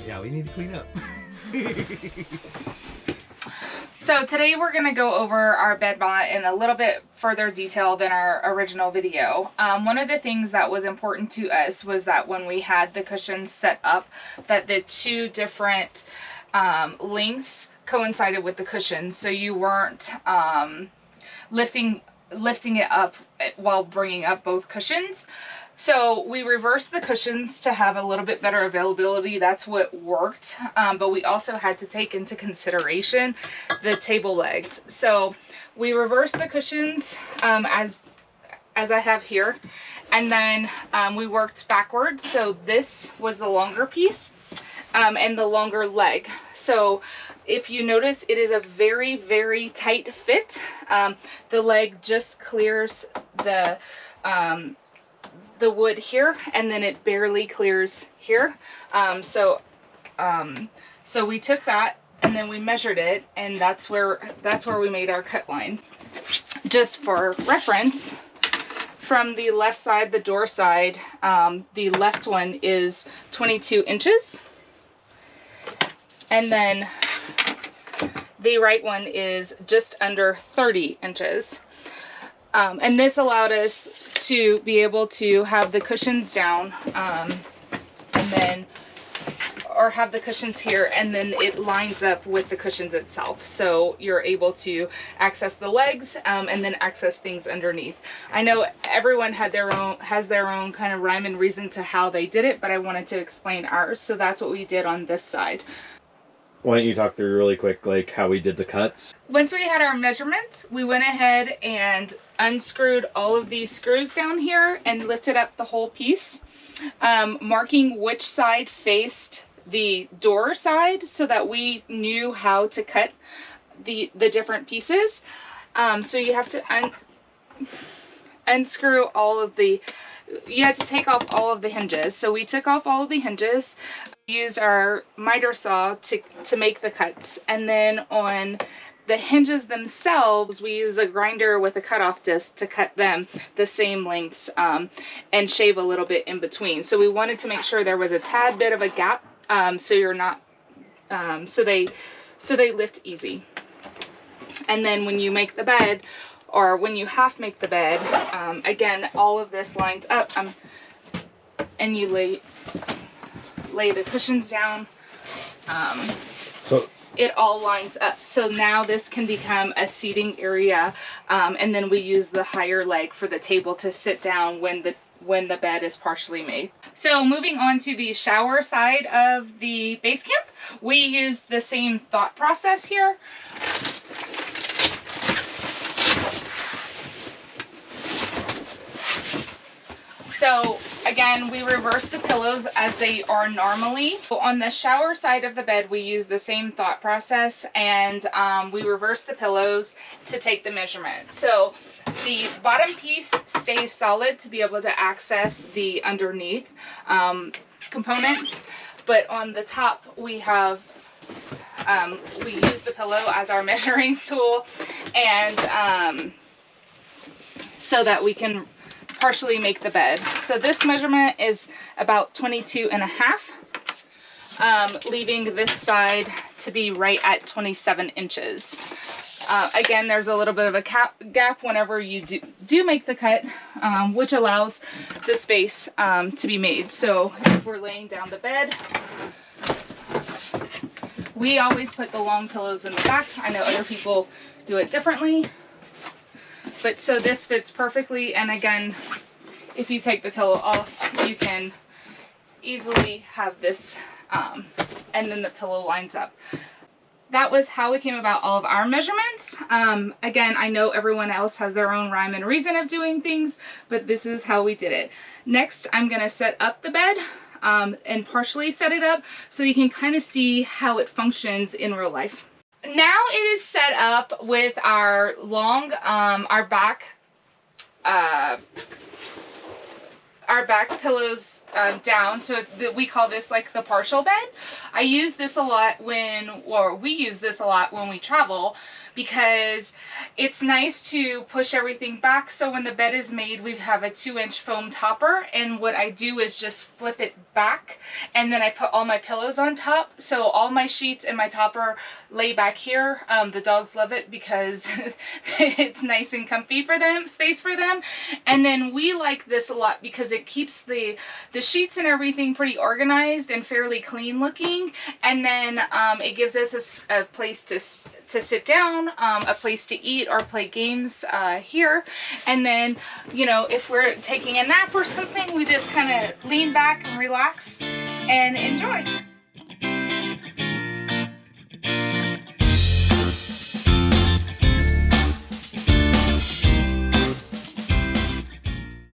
Yeah, we need to clean up. So today we're going to go over our bed mod in a little bit further detail than our original video. One of the things that was important to us was that when we had the cushions set up, that the two different lengths coincided with the cushions, so you weren't lifting it up while bringing up both cushions. So we reversed the cushions to have a little bit better availability. That's what worked. But we also had to take into consideration the table legs. So we reversed the cushions as I have here. And then we worked backwards. So this was the longer piece and the longer leg. So if you notice, it is a very, very tight fit. The leg just clears the wood here, and then it barely clears here. So we took that and then we measured it, and that's where we made our cut lines. Just for reference, from the left side, the door side, the left one is 22 inches, and then the right one is just under 30 inches. And this allowed us to be able to have the cushions down, and then, or have the cushions here, and then it lines up with the cushions itself. So you're able to access the legs, and then access things underneath. I know everyone has their own kind of rhyme and reason to how they did it, but I wanted to explain ours. So that's what we did on this side. Why don't you talk through really quick, like how we did the cuts? Once we had our measurements, we went ahead and unscrewed all of these screws down here and lifted up the whole piece, marking which side faced the door side so that we knew how to cut the different pieces. So you have to unscrew all of the, you had to take off all of the hinges. So we took off all of the hinges, used our miter saw to make the cuts, and then on the hinges themselves we use a grinder with a cutoff disc to cut them the same lengths, and shave a little bit in between. So we wanted to make sure there was a tad bit of a gap, so you're not so they lift easy. And then when you make the bed, or when you half make the bed, again, all of this lines up, and you lay the cushions down, so it all lines up. So now this can become a seating area, and then we use the higher leg for the table to sit down when the bed is partially made. So moving on to the shower side of the base camp, we use the same thought process here. So again, we reverse the pillows as they are normally. So on the shower side of the bed, we use the same thought process, and we reverse the pillows to take the measurement. So the bottom piece stays solid to be able to access the underneath components, but on the top we have we use the pillow as our measuring tool, and so that we can partially make the bed. So this measurement is about 22.5, leaving this side to be right at 27 inches. Again, there's a little bit of a gap whenever you do make the cut, which allows the space to be made. So if we're laying down the bed, we always put the long pillows in the back. I know other people do it differently, but so this fits perfectly. And again, if you take the pillow off, you can easily have this, and then the pillow lines up. That was how we came about all of our measurements. Again, I know everyone else has their own rhyme and reason of doing things, but this is how we did it. Next, I'm gonna set up the bed, and partially set it up so you can kind of see how it functions in real life. Now it is set up with our long, our back our back pillows down, so we call this like the partial bed. I use this a lot we use this a lot when we travel, because it's nice to push everything back. So when the bed is made, we have a 2-inch foam topper, and what I do is just flip it back, and then I put all my pillows on top. So all my sheets and my topper lay back here. The dogs love it because it's nice and comfy for them, space for them. And then we like this a lot because it keeps the sheets and everything pretty organized and fairly clean looking. And then it gives us a place to sit down, a place to eat or play games here. And then, you know, if we're taking a nap or something, we just kind of lean back and relax and enjoy.